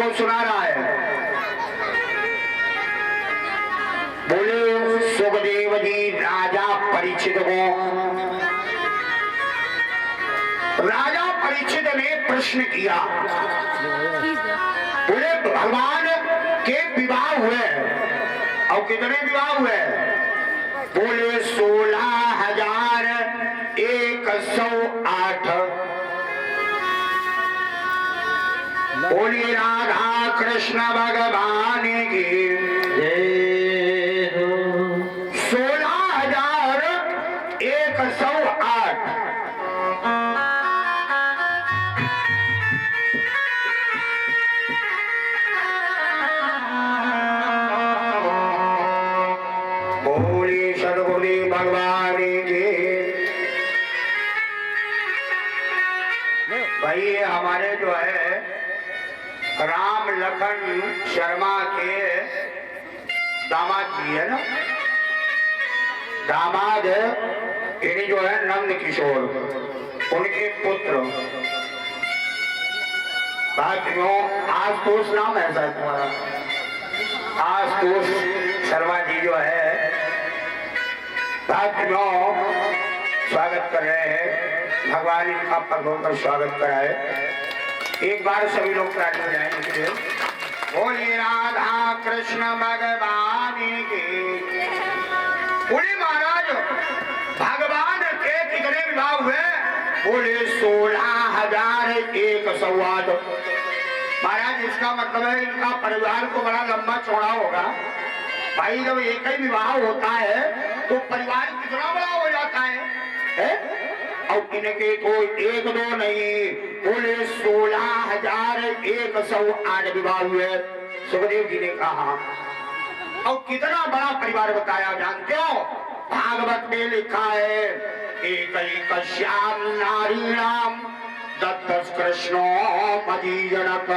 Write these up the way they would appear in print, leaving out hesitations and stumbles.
अनुभव सुना रहा है। बोले सुखदेव जी राजा परीक्षित को, राजा परीक्षित ने प्रश्न किया, बोले भगवान के विवाह हुए और कितने विवाह हुए? बोले 16,108। बोले राधा कृष्ण भगवान की 16,108। बोले सदगुरु भगवान के। भाई हमारे जो है राम लखन शर्मा के दामाद जी है ना, दामाद इन्हीं जो है नंद किशोर, उनके पुत्र भाइयों आशुतोष नाम है सर तुम्हारा, आशुतोष शर्मा जी जो है भाइयों स्वागत कर रहे हैं। भगवान इनका पग होकर स्वागत कराए। एक बार सभी लोग प्रार्थना हो जाएंगे। बोले राधा कृष्ण भगवान की। बोले महाराज भगवान के कितने विवाह हुए? बोले 16,108। महाराज इसका मतलब है इनका परिवार को बड़ा लंबा चौड़ा होगा। भाई जब एक ही विवाह होता है तो परिवार कितना बड़ा हो जाता है? और इनके तो एक दो नहीं, बोले 16,108 विवाह हुए। सुखदेव जी ने कहा और कितना बड़ा परिवार बताया जानते हो? भागवत में लिखा है एक श्याम नारी राम दत्तस कृष्णो मदीजनक।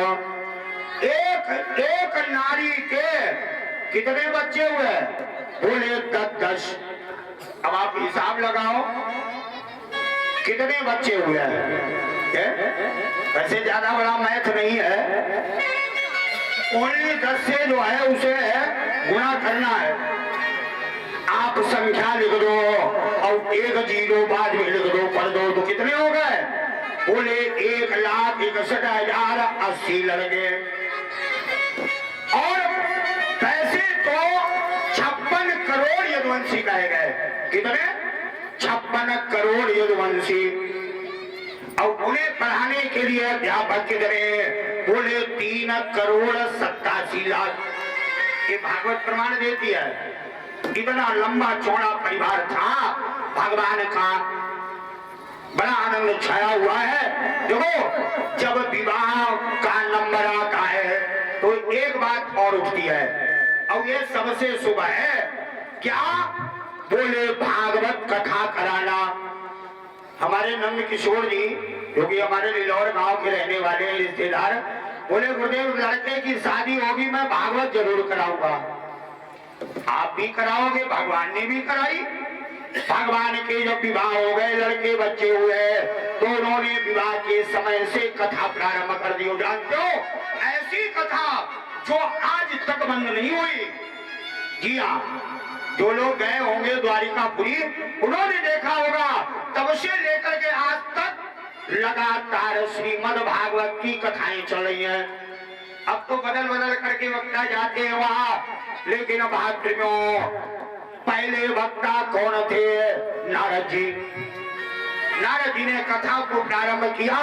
एक नारी के कितने बच्चे हुए? बोले 10। अब आप हिसाब लगाओ कितने बच्चे हुए हैं? वैसे ज्यादा बड़ा मैथ नहीं है, ओनली 10 से जो है उसे गुणा करना है। आप संख्या लिख दो और 1 0 बाद में लिख दो, पढ़ दो तो कितने हो गए? बोले 1,61,080 लड़के और पैसे तो 56 करोड़ यदुवंशी कहे गए। कितने? 56 करोड़ यदुवंशी। और उन्हें पढ़ाने के लिए अध्यापक कितने? बोले 3,87,00,000। ये भागवत प्रमाण देती है। इतना लंबा चौड़ा परिवार था भगवान का, बड़ा आनंद छाया हुआ है। देखो जब विवाह का नंबर आता है तो एक बात और उठती है और ये सबसे शुभ है। क्या? बोले भागवत कथा कराना। हमारे नंद किशोर जी जो कि हमारे लिलौर गांव के रहने वाले रिश्तेदार, बोले गुरुदेव लड़के की शादी होगी मैं भागवत जरूर कराऊंगा। आप भी कराओगे? भगवान ने भी कराई। भगवान के जब विवाह हो गए, लड़के बच्चे हुए, तो उन्होंने विवाह के समय से कथा प्रारंभ कर दी। जानते हो ऐसी कथा जो आज तक बंद नहीं हुई। जी हाँ, जो लोग गए होंगे द्वारिकापुरी उन्होंने देखा होगा तब से लेकर के आज तक लगातार श्रीमद् भागवत की कथाएं चल रही हैं। अब तो बदल बदल करके वक्ता जाते हैं वहां, लेकिन भाद्रमों पहले वक्ता कौन थे? नारद जी। नारद जी ने कथा को प्रारंभ किया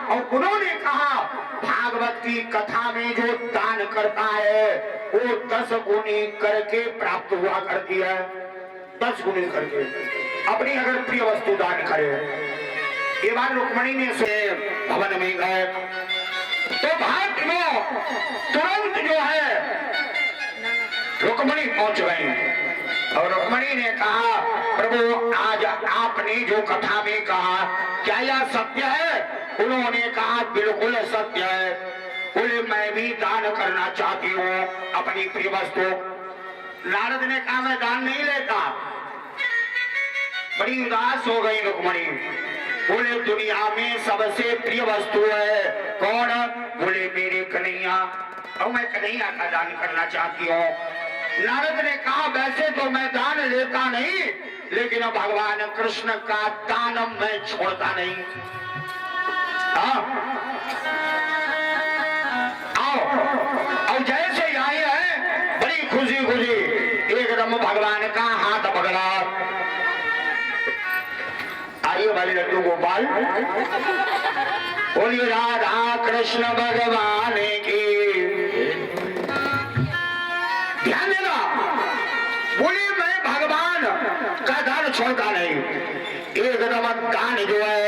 और उन्होंने कहा भागवत की कथा में जो दान करता है वो 10 गुनी करके प्राप्त हुआ करती है। 10 गुनी करके अपनी अगर प्रिय वस्तु दान करे। ये बात रुक्मणी ने से भवन में गए तो भाग्य में तुरंत जो है रुक्मणी पहुंच गई और रुक्मणी ने कहा प्रभु आज आपने जो कथा में कहा क्या यह सत्य है? उन्होंने कहा बिल्कुल सत्य है। बोले मैं भी दान करना चाहती हूँ अपनी प्रिय वस्तु। नारद ने कहा मैं दान नहीं लेता। बड़ी उदास हो गई रुक्मणी। बोले दुनिया में सबसे प्रिय वस्तु है कौन? बोले मेरे कन्हैया। और मैं कन्हैया का दान करना चाहती हूँ। नारद ने कहा वैसे तो मैं दान लेता नहीं, लेकिन भगवान कृष्ण का दान मैं छोड़ता नहीं। हाँ आओ। और जैसे आई है बड़ी खुशी खुशी एकदम भगवान का हाथ पकड़ा। आइए वाले लड्डू गोपाल, बोलिए राधा कृष्ण भगवान की। ध्यान देना, बोलिए मैं भगवान का दान छोड़ता नहीं। एकदम दान जो है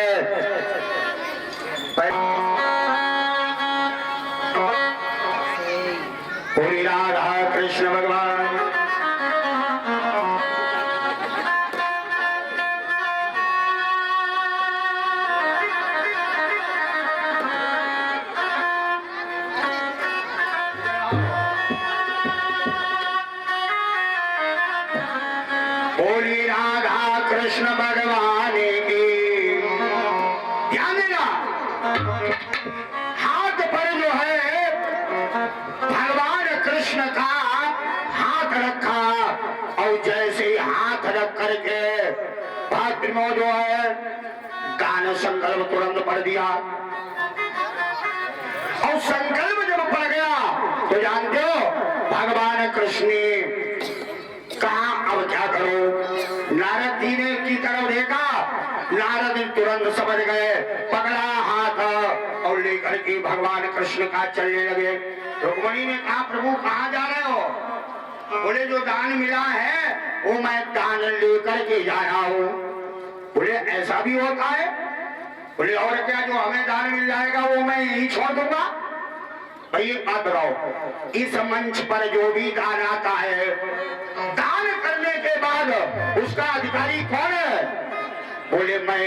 बोलिए राधा कृष्ण भगवान। बोली राधा कृष्ण भगवान की। ध्यान देना, हाथ पर जो है भगवान कृष्ण का हाथ रखा और जैसे ही हाथ रख करके भक्त में जो है गान संकल्प तुरंत पढ़ दिया। और संकल्प जब पड़ गया तो जानते हो भगवान कृष्ण ने कहा अब क्या करो। नारद जी ने की तरफ देखा, नारद जी तुरंत समझ गए, पकड़ा हाथ और लेकर के भगवान कृष्ण का चलने लगे। रुक्मणी ने कहा प्रभु कहाँ जा रहे हो? बोले जो दान मिला है वो मैं दान लेकर के जा रहा हूँ। बोले ऐसा भी होता है? बोले और क्या, जो हमें दान मिल जाएगा वो मैं यही छोड़ दूंगा? भाई एक बात बताओ, इस मंच पर जो भी दान आता है, दान करने के बाद उसका अधिकारी कौन है? बोले मैं।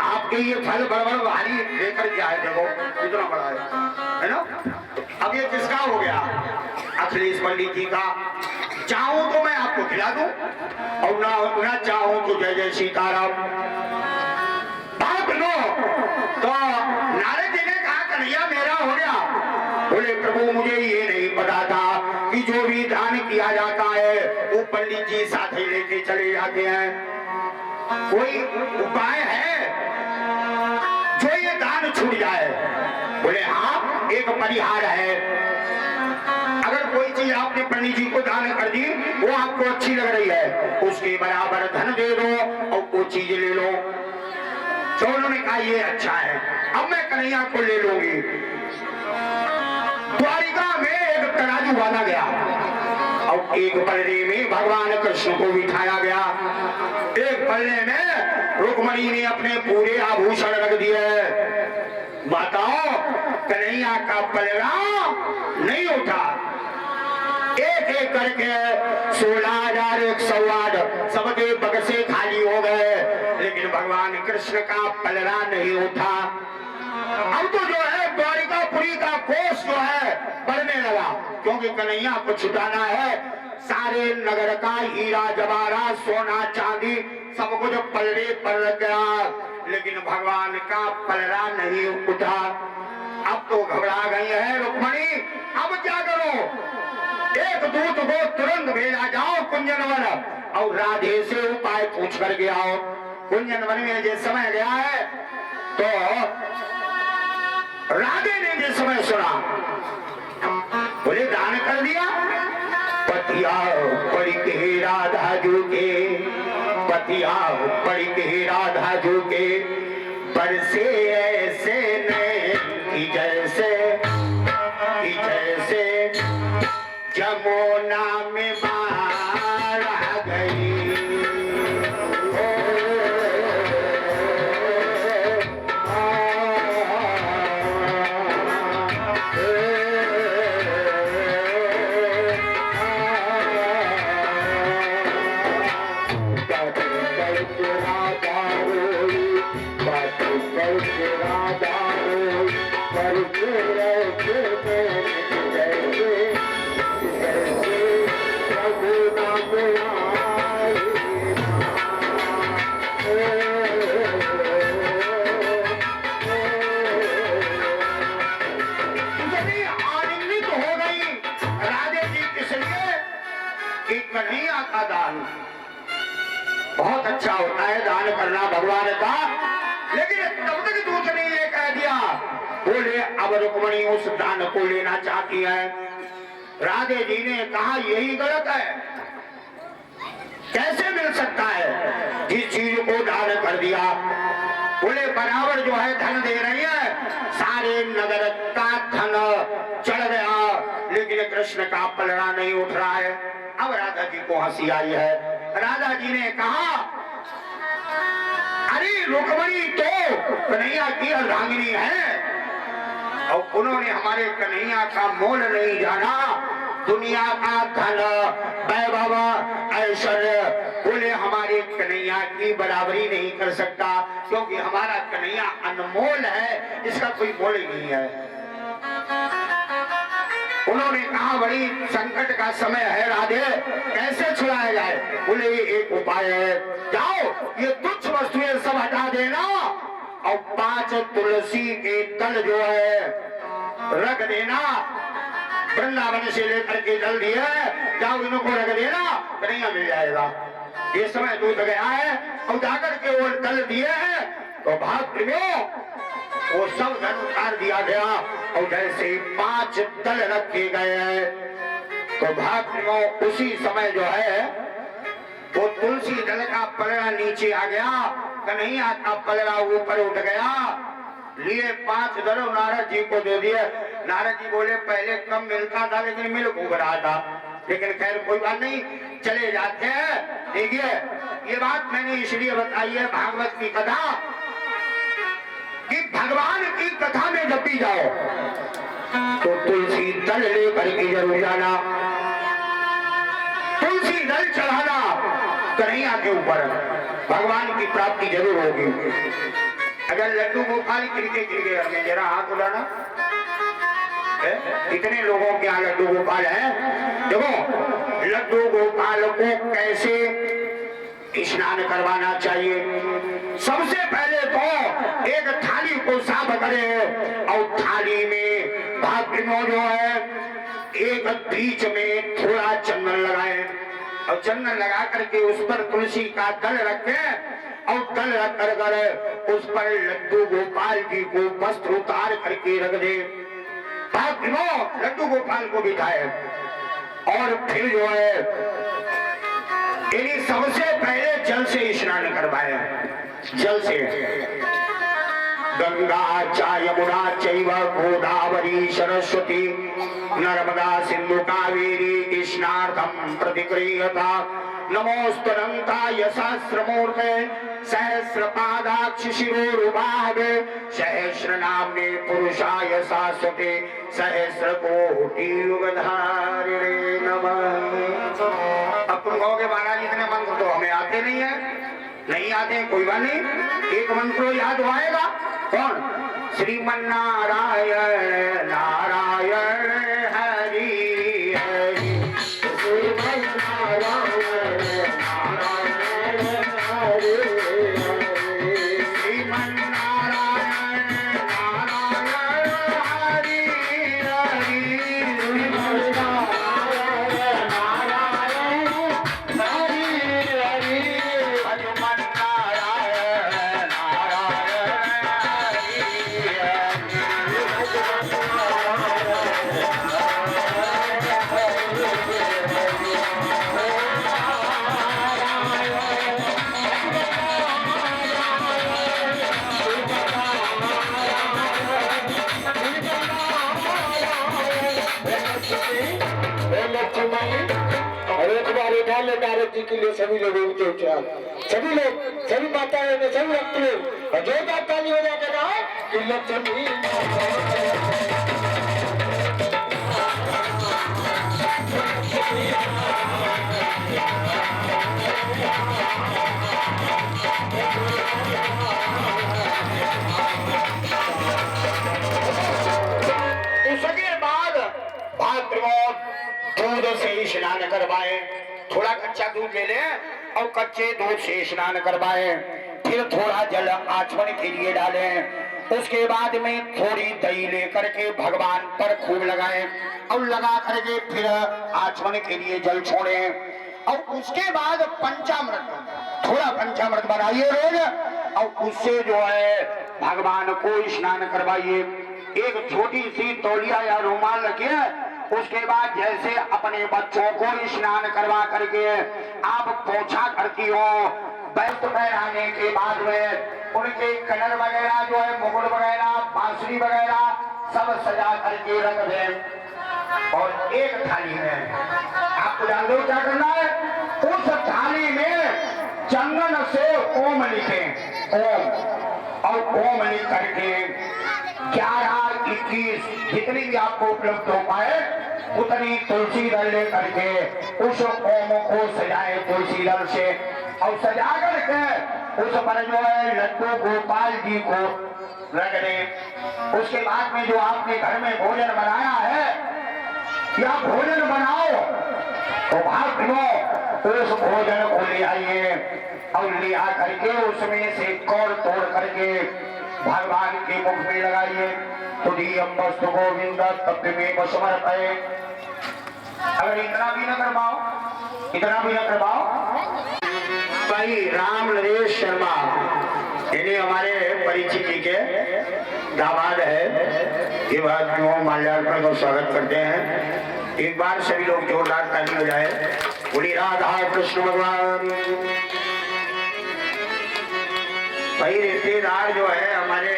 आपके ये फल बड़बड़ भारी लेकर के आए, देखो कितना बड़ा है ना। अब ये किसका हो गया? अखिलेश पंडित जी का। चाहूं तो मैं आपको खिला दूं और ना चाहूं तो जय जय सीताराम। बात लो तो नारद जी ने कहा कन्हैया मेरा हो गया। बोले प्रभु मुझे ये नहीं पता था कि जो भी दान किया जाता है वो पंडित जी साथ ही लेके चले जाते हैं। कोई उपाय है जो ये दान छूट जाए? बोले हाँ एक परिहार है। अगर कोई चीज आपने पंडित जी को दान कर दी, वो आपको अच्छी लग रही है, उसके बराबर धन दे दो और वो चीज ले लो। तो उन्होंने कहा ये अच्छा है, अब मैं कन्हैया को ले लूंगी। द्वारिका में एक तराजू बांधा गया और एक पल्ले में भगवान कृष्ण को बिठाया गया, एक पल्ले में रुक्मणी ने अपने पूरे आभूषण रख दिए। बताओ कन्हैया का पलड़ा नहीं उठा। एक एक करके 16,108 सबके बक्से खाली हो गए, लेकिन भगवान कृष्ण का पलड़ा नहीं उठा। अब तो जो है द्वारिकापुरी का कोष जो है बढ़ने लगा, क्योंकि कन्हैया को छुटाना है। सारे नगर का हीरा जवाहरात सोना चांदी सब कुछ पलड़े पर लग गया, लेकिन भगवान का पलड़ा नहीं उठा। अब तो घबरा गई है रुक्मणी, अब क्या करो? एक दूत को तुरंत भेजा जाओ कुंजनवन और राधे से उपाय पूछ कर के आओ। कुंजनवन में जिस समय गया है तो राधे ने जिस समय सुना, बोले दान कर दिया। पतिया पड़ी के राधा जू के, पतिया पड़ी के राधा जू के, बरसे ऐसे नहीं जैसे जमुना में मारा गई। का दान बहुत अच्छा होता है, दान करना भगवान का। लेकिन तब तक दूत ने ये कह दिया, बोले अब रुक्मणी उस दान को लेना चाहती है। राधे जी ने कहा यही गलत है, कैसे मिल सकता है, जिस चीज को दान कर दिया। बोले बराबर जो है धन दे रही है, सारे नगर का धन चढ़ गया, लेकिन कृष्ण का पलड़ा नहीं उठ रहा है। अब राधा जी को हंसी आई है। राधा जी ने कहा, अरे रुक्मणी तो कन्हैया की अर्धांगिनी है, और उन्होंने हमारे कन्हैया का मोल नहीं जाना, दुनिया का धन वैभव ऐश्वर्य बोले हमारे कन्हैया की बराबरी नहीं कर सकता, क्योंकि हमारा कन्हैया अनमोल है, इसका कोई मोल ही नहीं है। उन्होंने कहा बड़ी संकट का समय है राधे, कैसे छुड़ाया जाए। बोले एक उपाय है, जाओ ये तुच्छ वस्तुएं सब हटा देना और 5 तुलसी के दल जो है रख देना, वृंदावन से लेकर के जल दिया है, जाओ इनको रख देना, कन्हैया मिल जाएगा। ये समय दूत गया है और जाकर के वो दल दिए हैं, तो भाग में वो सब धन उतार दिया गया, और जैसे 5 दल रखे गए हैं तो भाग में उसी समय जो है वो तुलसी दल का पलड़ा नीचे आ गया, कन्हैया का पलड़ा ऊपर उठ गया। लिए 5 दल नारद जी को दे दिए। नारद जी बोले पहले कम मिलता था, लेकिन मिल खूब रहा था, लेकिन खैर कोई बात नहीं, चले जाते हैं। देखिए ये बात मैंने इसलिए बताई है भागवत की कथा, कि भगवान की कथा में जब भी जाओ तो तुलसी दल लेकर के जरूर जाना, तुलसी दल चढ़ाना कन्हैया के ऊपर, भगवान की प्राप्ति जरूर होगी। अगर लड्डू गोपाल गिरके घर में जरा हाथ उठाना, इतने लोगों के यहाँ लड्डू गोपाल है। देखो लड्डू गोपाल को कैसे स्नान करवाना चाहिए। सबसे पहले तो एक थाली को साफ करें और थाली में भाग्य जो है एक बीच में थोड़ा चंदन लगाए, और चंदन लगा करके उस पर तुलसी का दल रखें, और दल रख कर उस पर लड्डू गोपाल जी को वस्त्र उतार करके रख दे। लड्डू गोपाल को बिठाए और फिर जो है इन्हीं सबसे पहले जल से स्नान करवाए, जल से। गंगा च यमुना चैव गोदावरी सरस्वती नर्मदा सिंधु कावेरी स्नार्थम प्रतिक्रियता नमोस्तरंताय सहस्रमूर्ते सहस्रपादाक्ष शिरोरुबाहवे सहस्रनाम्ने पुरुषाय शाश्वते सहस्रकोटि युगधारिणे नमः। अब तुम कहोगे महाराज इतने मंत्र तो हमें आते नहीं है। नहीं आते कोई बात नहीं, एक मंत्र याद आएगा। कौन? श्रीमन्नारायण नारायण हरि हरि, श्रीमन्नारायण नारायण हरि हरि, श्रीमन्नारायण नारायण हरि हरि, श्रीमन्नारायण नारायण हरि हरि, हनुमन्नारायण नारायण नारद जी के लिए सभी लोग ऊंचे ऊंचे सभी लोग, सभी माताएं में सभी रखते लोग और जोरदार ताली हो जाकर कहा कि लक्ष्मी उसके बाद भाद्रव दूध से स्नान करवाए, थोड़ा कच्चा दूध ले लें और कच्चे दूध से स्नान करवाएं, फिर थोड़ा जल आचमन के लिए डालें, उसके बाद में थोड़ी दही लेकर के भगवान पर खूब लगाएं और लगा करके फिर आचमन के लिए जल छोड़ें। और उसके बाद पंचामृत, थोड़ा पंचामृत बनाइए रोज, और उससे जो है भगवान को स्नान करवाइए। एक छोटी सी तौलिया या रुमाल रखिए, उसके बाद जैसे अपने बच्चों को स्नान करवा करके आप पोछा करती हो, वस्त्र पहनाने के बाद में उनके कलर वगैरह जो है, मुकुट वगैरह, बांसुरी वगैरह सब सजा करके रख दें। और एक थाली में आपको जान दो क्या करना है, उस थाली में चंदन से ओम लिखें, ओम, और ओम लिख करके 11, 21 जितनी भी आपको उपलब्ध हो पाए उतनी तुलसी दल ले करके उस ओम को सजाए तुलसी दल से, और सजा करके उस पर जो है लड्डू गोपाल जी को रख दें। उसके बाद में जो आपने घर में भोजन बनाया है या भोजन बनाओ तो भाग्यों उस भोजन को ले आइए, और ले आ करके उसमें से कौर तोड़ करके भगवान के मुख में लगाइए। तुदीयम वस्तु गोविंद तप्य में समर्पये। अगर इतना भी न कर पाओ, इतना भी न कर पाओ, भाई राम नरेश शर्मा इन्हें हमारे परिचित जी के दामाद है, ये बात क्यों माल्यार्पण को स्वागत करते हैं। एक बार सभी लोग जोरदार ताली हो जाए। बोली राधा कृष्ण भगवान। भाई रिश्तेदार जो है हमारे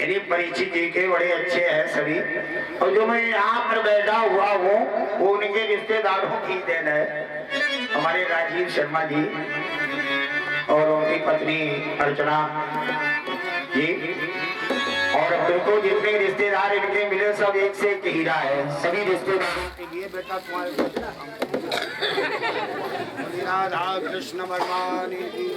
इन्हीं परिचित जी के बड़े अच्छे हैं सभी, और जो मैं यहाँ पर बैठा हुआ हूँ वो उनके रिश्तेदारों की देन है। हमारे राजीव शर्मा जी और उनकी पत्नी अर्चना जी, और बिल्कुल जितने रिश्तेदार इनके मिले सब एक से एक हीरा है। सभी रिश्तेदारों के लिए बेटा तुम्हारे राधा कृष्ण भगवान की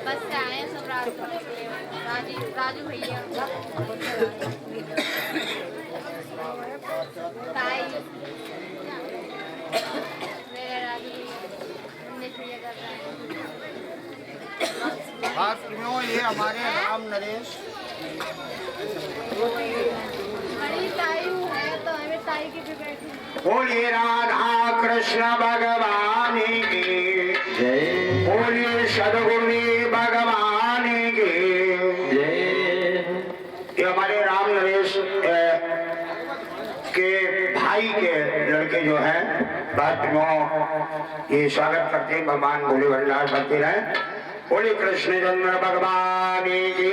बस से आए हैं सब राजू भैया, ताई, मेरे राजू भैया कर रहे हैं। ये हमारे राम नरेश बड़ी ताई है तो हमें ताई की भी बैठी। बोलिए राधा कृष्ण भगवान की जय, बोलिए सदगुरु भगवान की जय। ये हमारे राम नरेश के भाई के लड़के जो हैं बात ये स्वागत करते हैं। भगवान बोले भंडार करते रहे। बोले कृष्ण चंद्र भगवान की